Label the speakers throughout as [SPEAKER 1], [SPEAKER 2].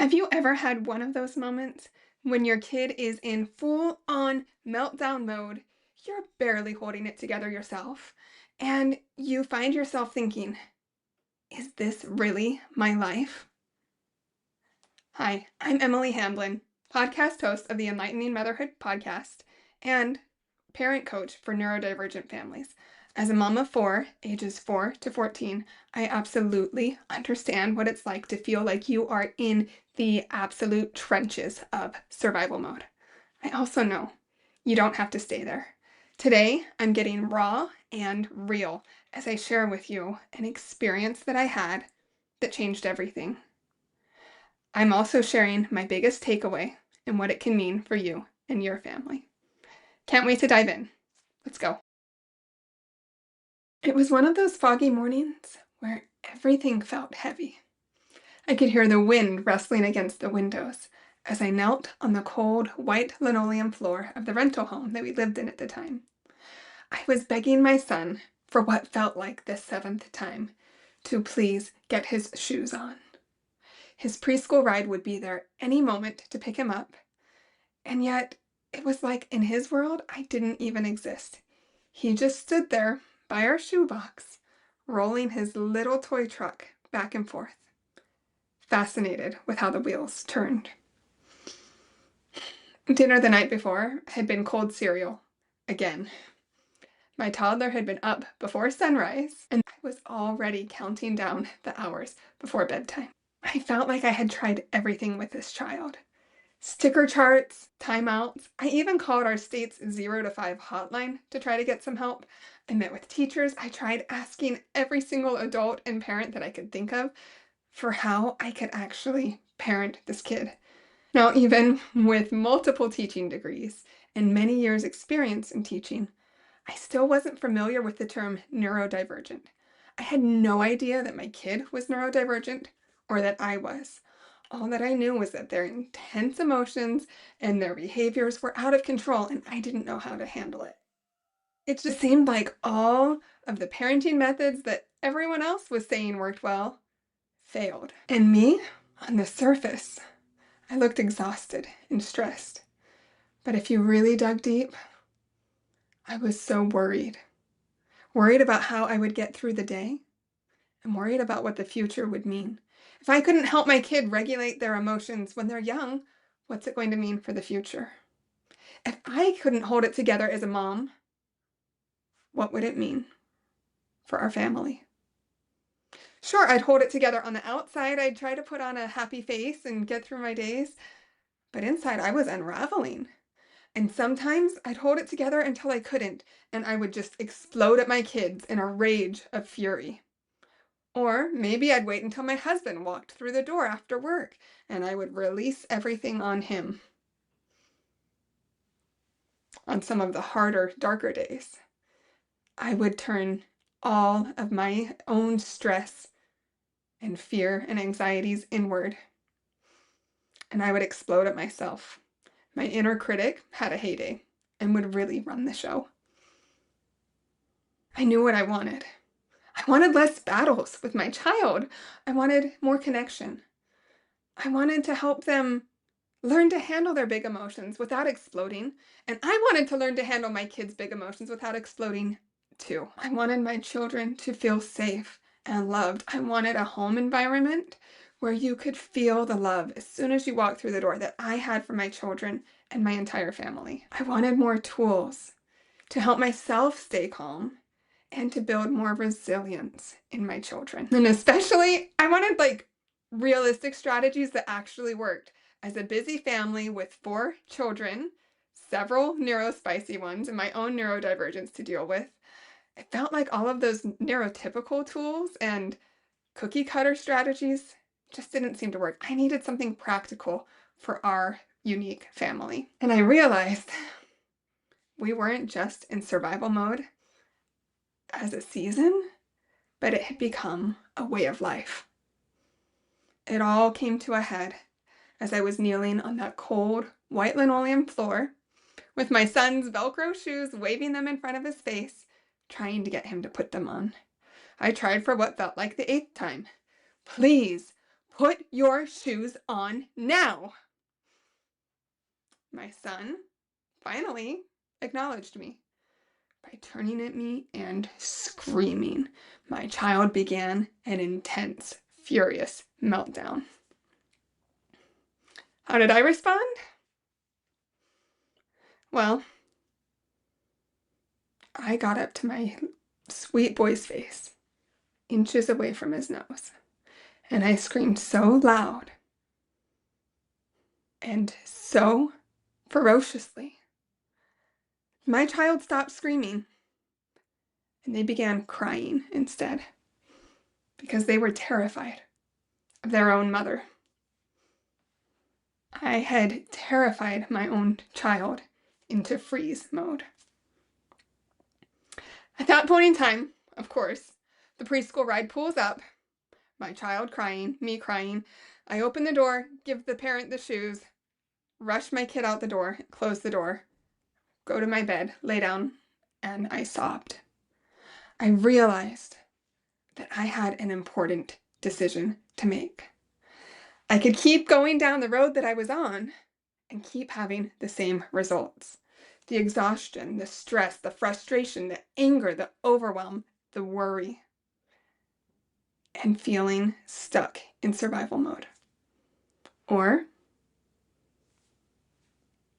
[SPEAKER 1] Have you ever had one of those moments when your kid is in full-on meltdown mode, you're barely holding it together yourself, and you find yourself thinking, "Is this really my life?" Hi, I'm Emily Hamblin, podcast host of the Enlightening Motherhood podcast and parent coach for neurodivergent families. As a mom of four, ages 4 to 14, I absolutely understand what it's like to feel like you are in the absolute trenches of survival mode. I also know you don't have to stay there. Today, I'm getting raw and real as I share with you an experience that I had that changed everything. I'm also sharing my biggest takeaway and what it can mean for you and your family. Can't wait to dive in. Let's go. It was one of those foggy mornings where everything felt heavy. I could hear the wind rustling against the windows as I knelt on the cold, white linoleum floor of the rental home that we lived in at the time. I was begging my son, for what felt like the seventh time, to please get his shoes on. His preschool ride would be there any moment to pick him up, and yet it was like in his world I didn't even exist. He just stood there by our shoebox, rolling his little toy truck back and forth, fascinated with how the wheels turned. Dinner the night before had been cold cereal, again. My toddler had been up before sunrise, and I was already counting down the hours before bedtime. I felt like I had tried everything with this child. Sticker charts, timeouts. I even called our state's 0 to 5 hotline to try to get some help. I met with teachers. I tried asking every single adult and parent that I could think of for how I could actually parent this kid. Now, even with multiple teaching degrees and many years' experience in teaching, I still wasn't familiar with the term neurodivergent. I had no idea that my kid was neurodivergent or that I was. All that I knew was that their intense emotions and their behaviors were out of control, and I didn't know how to handle it. It just seemed like all of the parenting methods that everyone else was saying worked well failed. And me, on the surface, I looked exhausted and stressed. But if you really dug deep, I was so worried. Worried about how I would get through the day, and worried about what the future would mean. If I couldn't help my kid regulate their emotions when they're young, what's it going to mean for the future? If I couldn't hold it together as a mom, what would it mean for our family? Sure, I'd hold it together on the outside. I'd try to put on a happy face and get through my days. But inside, I was unraveling. And sometimes I'd hold it together until I couldn't, and I would just explode at my kids in a rage of fury. Or maybe I'd wait until my husband walked through the door after work, and I would release everything on him. On some of the harder, darker days, I would turn all of my own stress and fear and anxieties inward, and I would explode at myself. My inner critic had a heyday and would really run the show. I knew what I wanted. I wanted less battles with my child. I wanted more connection. I wanted to help them learn to handle their big emotions without exploding. And I wanted to learn to handle my kids' big emotions without exploding too. I wanted my children to feel safe and loved. I wanted a home environment where you could feel the love as soon as you walked through the door that I had for my children and my entire family. I wanted more tools to help myself stay calm and to build more resilience in my children. And especially, I wanted realistic strategies that actually worked. As a busy family with 4 children, several neurospicy ones, and my own neurodivergence to deal with, it felt like all of those neurotypical tools and cookie cutter strategies just didn't seem to work. I needed something practical for our unique family. And I realized we weren't just in survival mode as a season, but it had become a way of life. It all came to a head as I was kneeling on that cold, white linoleum floor with my son's Velcro shoes, waving them in front of his face, trying to get him to put them on. I tried for what felt like the 8th time. Please, Put your shoes on now. My son finally acknowledged me by turning at me and screaming. My child began an intense, furious meltdown. How did I respond? Well, I got up to my sweet boy's face, inches away from his nose, and I screamed so loud and so ferociously. My child stopped screaming, and they began crying instead because they were terrified of their own mother. I had terrified my own child into freeze mode. At that point in time, of course, the preschool ride pulls up, my child crying, me crying. I open the door, give the parent the shoes, rush my kid out the door, close the door, go to my bed, lay down, and I sobbed. I realized that I had an important decision to make. I could keep going down the road that I was on and keep having the same results. The exhaustion, the stress, the frustration, the anger, the overwhelm, the worry, and feeling stuck in survival mode. Or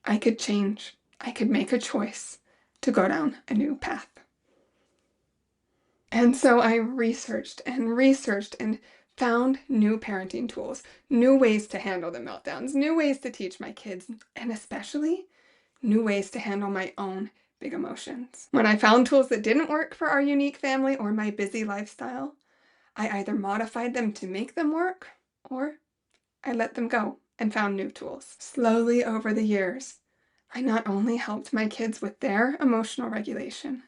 [SPEAKER 1] I could change. I could make a choice to go down a new path. And so I researched and found new parenting tools, new ways to handle the meltdowns, new ways to teach my kids, and especially new ways to handle my own big emotions. When I found tools that didn't work for our unique family or my busy lifestyle, I either modified them to make them work, or I let them go and found new tools. Slowly over the years, I not only helped my kids with their emotional regulation,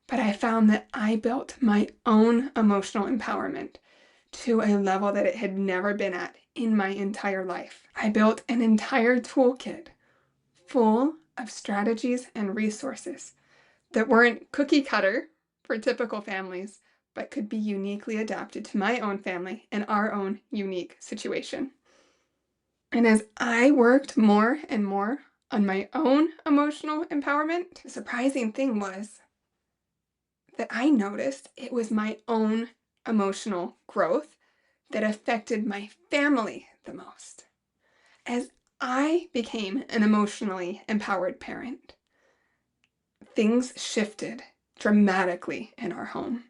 [SPEAKER 1] but I found that I built my own emotional empowerment to a level that it had never been at in my entire life. I built an entire toolkit full of strategies and resources that weren't cookie cutter for typical families, but could be uniquely adapted to my own family and our own unique situation. And as I worked more and more on my own emotional empowerment, the surprising thing was that I noticed it was my own emotional growth that affected my family the most. As I became an emotionally empowered parent, things shifted dramatically in our home.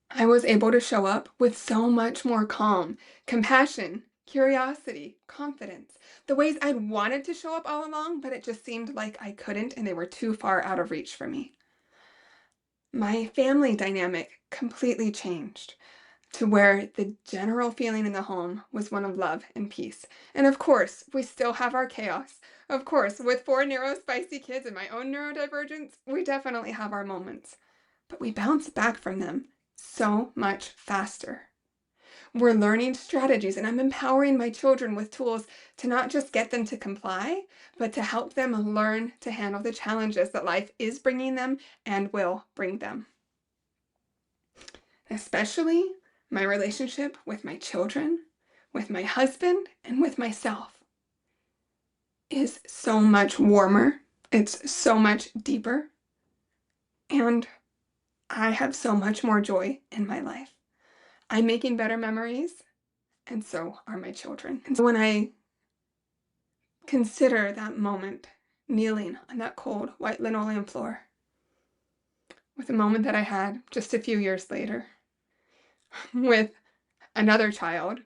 [SPEAKER 1] I was able to show up with so much more calm, compassion, curiosity, confidence, the ways I'd wanted to show up all along, but it just seemed like I couldn't and they were too far out of reach for me. My family dynamic completely changed to where the general feeling in the home was one of love and peace. And of course, we still have our chaos. Of course, with 4 neurospicy kids and my own neurodivergence, we definitely have our moments. But we bounce back from them so much faster. We're learning strategies, and I'm empowering my children with tools to not just get them to comply, but to help them learn to handle the challenges that life is bringing them and will bring them. Especially my relationship with my children, with my husband, and with myself is so much warmer. It's so much deeper. And I have so much more joy in my life. I'm making better memories, and so are my children. And so when I consider that moment, kneeling on that cold white linoleum floor, with a moment that I had just a few years later, with another child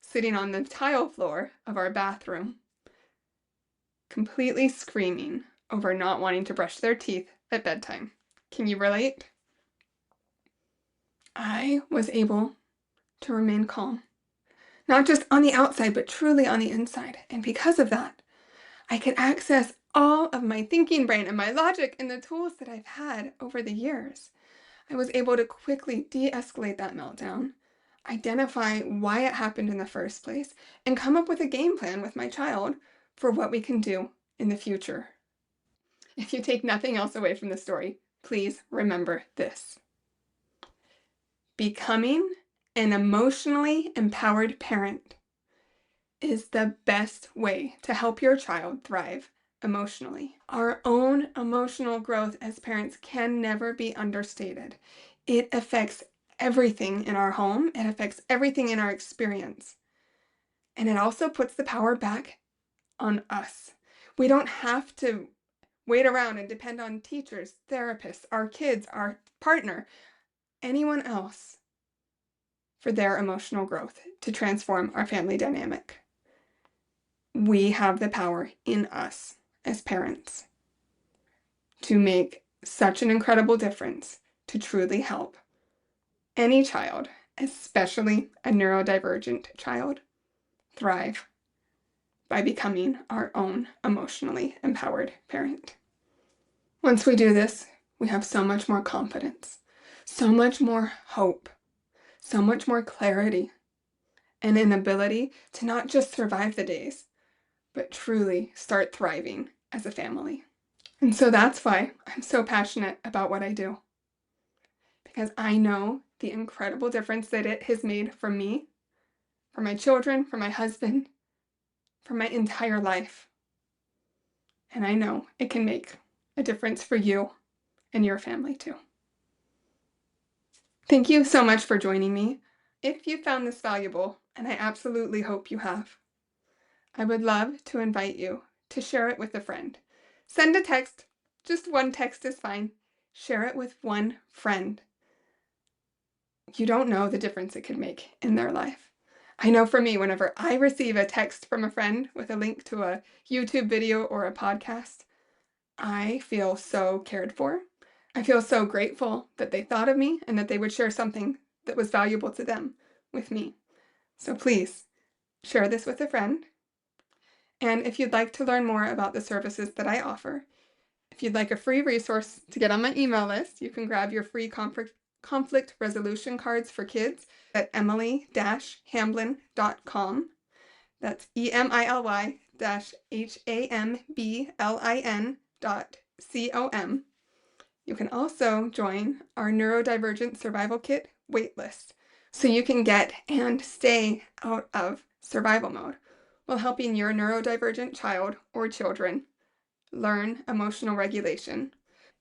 [SPEAKER 1] sitting on the tile floor of our bathroom, completely screaming over not wanting to brush their teeth at bedtime. Can you relate? I was able to remain calm, not just on the outside, but truly on the inside. And because of that, I could access all of my thinking brain and my logic and the tools that I've had over the years. I was able to quickly de-escalate that meltdown, identify why it happened in the first place, and come up with a game plan with my child for what we can do in the future. If you take nothing else away from the story, please remember this. Becoming An emotionally empowered parent is the best way to help your child thrive emotionally. Our own emotional growth as parents can never be understated. It affects everything in our home, it affects everything in our experience. And it also puts the power back on us. We don't have to wait around and depend on teachers, therapists, our kids, our partner, anyone else for their emotional growth to transform our family dynamic. We have the power in us as parents to make such an incredible difference to truly help any child, especially a neurodivergent child, thrive by becoming our own emotionally empowered parent. Once we do this, we have so much more confidence, so much more hope, so much more clarity, and an ability to not just survive the days, but truly start thriving as a family. And so that's why I'm so passionate about what I do, because I know the incredible difference that it has made for me, for my children, for my husband, for my entire life. And I know it can make a difference for you and your family too. Thank you so much for joining me. If you found this valuable, and I absolutely hope you have, I would love to invite you to share it with a friend. Send a text, just one text is fine. Share it with one friend. You don't know the difference it could make in their life. I know for me, whenever I receive a text from a friend with a link to a YouTube video or a podcast, I feel so cared for. I feel so grateful that they thought of me and that they would share something that was valuable to them with me. So please share this with a friend. And if you'd like to learn more about the services that I offer, if you'd like a free resource to get on my email list, you can grab your free conflict resolution cards for kids at emily-hamblin.com. That's emily-hamblin.com. You can also join our Neurodivergent Survival Kit waitlist so you can get and stay out of survival mode while helping your neurodivergent child or children learn emotional regulation.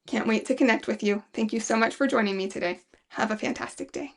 [SPEAKER 1] Can't wait to connect with you. Thank you so much for joining me today. Have a fantastic day.